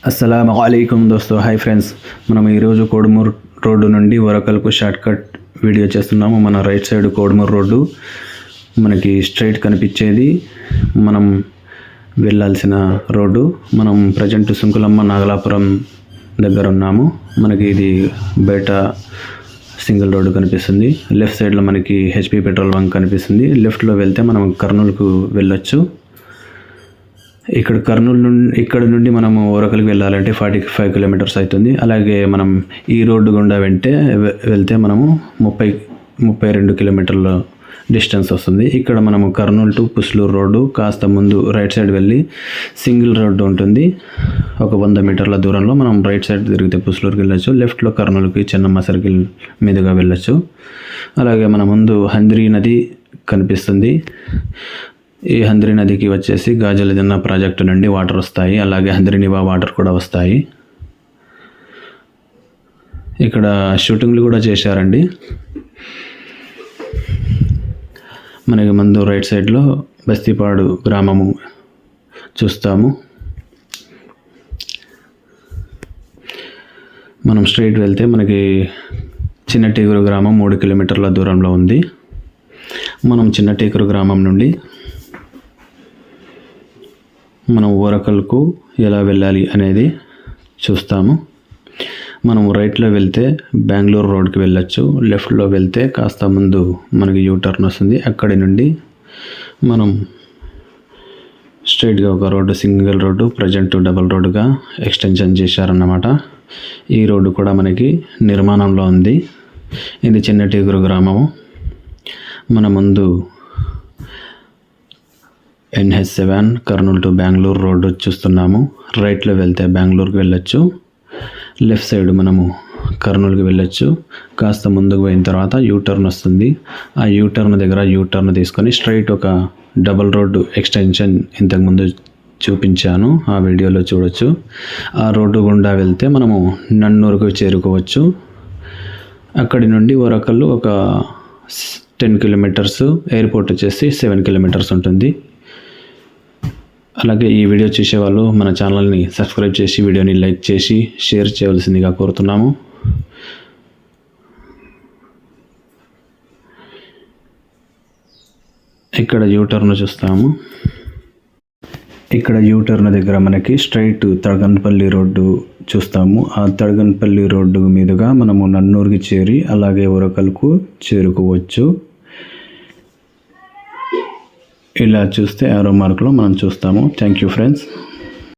అస్సలాము అలైకుం దోస్తో. Hi friends, మనం ఈరోజు కోడుమూరు రోడ్డు నుండి వరకల్కు షార్ట్కట్ వీడియో చేస్తున్నాము. మన రైట్ సైడ్ కోడుమూరు రోడ్డు మనకి స్ట్రైట్ కనిపించేది మనం వెళ్ళాల్సిన రోడ్డు. మనం ప్రజెంట్ సుంకులమ్మ నాగలాపురం దగ్గర ఉన్నాము. మనకి ఇది బయట సింగిల్ రోడ్డు కనిపిస్తుంది. లెఫ్ట్ సైడ్లో మనకి హెచ్పి పెట్రోల్ బంక్ కనిపిస్తుంది. లెఫ్ట్లో వెళ్తే మనం కర్నూలుకు వెళ్ళొచ్చు. ఇక్కడ నుండి మనము ఓరకల్కి వెళ్ళాలంటే 45 కిలోమీటర్స్ అవుతుంది. అలాగే మనం ఈ రోడ్డు గుండా వెళ్తే మనము 32 కిలోమీటర్ల డిస్టెన్స్ వస్తుంది. ఇక్కడ మనము కర్నూలు టు పుస్లూరు రోడ్డు కాస్త ముందు రైట్ సైడ్ వెళ్ళి సింగిల్ రోడ్డు ఉంటుంది. ఒక 100 మీటర్ల దూరంలో మనం రైట్ సైడ్ తిరిగితే పుస్లూరుకి వెళ్ళొచ్చు. లెఫ్ట్లో కర్నూలుకి చెన్నమ్మ సర్కిల్ మీదుగా వెళ్ళొచ్చు. అలాగే మన ముందు హంద్రీ నది కనిపిస్తుంది. ఈ హంద్రీ నదికి వచ్చేసి గాజులదిన్న ప్రాజెక్టు నుండి వాటర్ వస్తాయి. అలాగే హంద్రీనివా వాటర్ కూడా వస్తాయి. ఇక్కడ షూటింగ్లు కూడా చేశారండి. మనకి ముందు రైట్ సైడ్లో బస్తీపాడు గ్రామము చూస్తాము. మనం స్ట్రైట్ వెళ్తే మనకి చిన్న టేకూరు గ్రామం 3 కిలోమీటర్ల దూరంలో ఉంది. మనం చిన్న టేకూరు గ్రామం నుండి మనం ఓరకల్కు ఎలా వెళ్ళాలి అనేది చూస్తాము. మనం రైట్లో వెళ్తే బెంగళూరు రోడ్కి వెళ్ళొచ్చు. లెఫ్ట్లో వెళ్తే కాస్త ముందు మనకి యూటర్న్ వస్తుంది. అక్కడి నుండి మనం స్ట్రైట్గా ఒక road, single road, present double రోడ్డుగా ఎక్స్టెన్షన్ చేశారన్నమాట. ఈ రోడ్డు కూడా మనకి నిర్మాణంలో ఉంది. ఇది చిన్న టేకూరు గ్రామము. మన ముందు NH7 Kurnool to Bengaluru road చూస్తున్నాము. రైట్లో వెళ్తే బెంగళూరుకి వెళ్ళొచ్చు. లెఫ్ట్ సైడ్ మనము కర్నూలుకి వెళ్ళొచ్చు. కాస్త ముందుకు పోయిన తర్వాత యూటర్న్ వస్తుంది. ఆ యూటర్న్ దగ్గర యూటర్న్ తీసుకొని స్ట్రైట్ ఒక డబుల్ రోడ్డు ఎక్స్టెన్షన్ ఇంతకుముందు చూపించాను, ఆ వీడియోలో చూడొచ్చు. ఆ రోడ్డు గుండా వెళ్తే మనము నన్నూరుకు చేరుకోవచ్చు. అక్కడి నుండి వరకల్లు ఒక 10 కిలోమీటర్స్, ఎయిర్పోర్ట్ వచ్చేసి 7 కిలోమీటర్స్ ఉంటుంది. అలాగే ఈ వీడియో చూసేవాళ్ళు మన ఛానల్ని సబ్స్క్రైబ్ చేసి వీడియోని లైక్ చేసి షేర్ చేయవలసిందిగా కోరుతున్నాము. ఇక్కడ యూటర్న్ చూస్తాము. ఇక్కడ యూటర్న్ దగ్గర మనకి స్ట్రైట్ తడగన్పల్లి రోడ్డు చూస్తాము. ఆ తడగన్పల్లి రోడ్డు మీదుగా మనము నన్నూరుకి చేరి అలాగే ఓరకల్కు చేరుకోవచ్చు. ఇలా చూస్తే ఆరో మార్కులో మనం చూస్తాము. Thank you friends.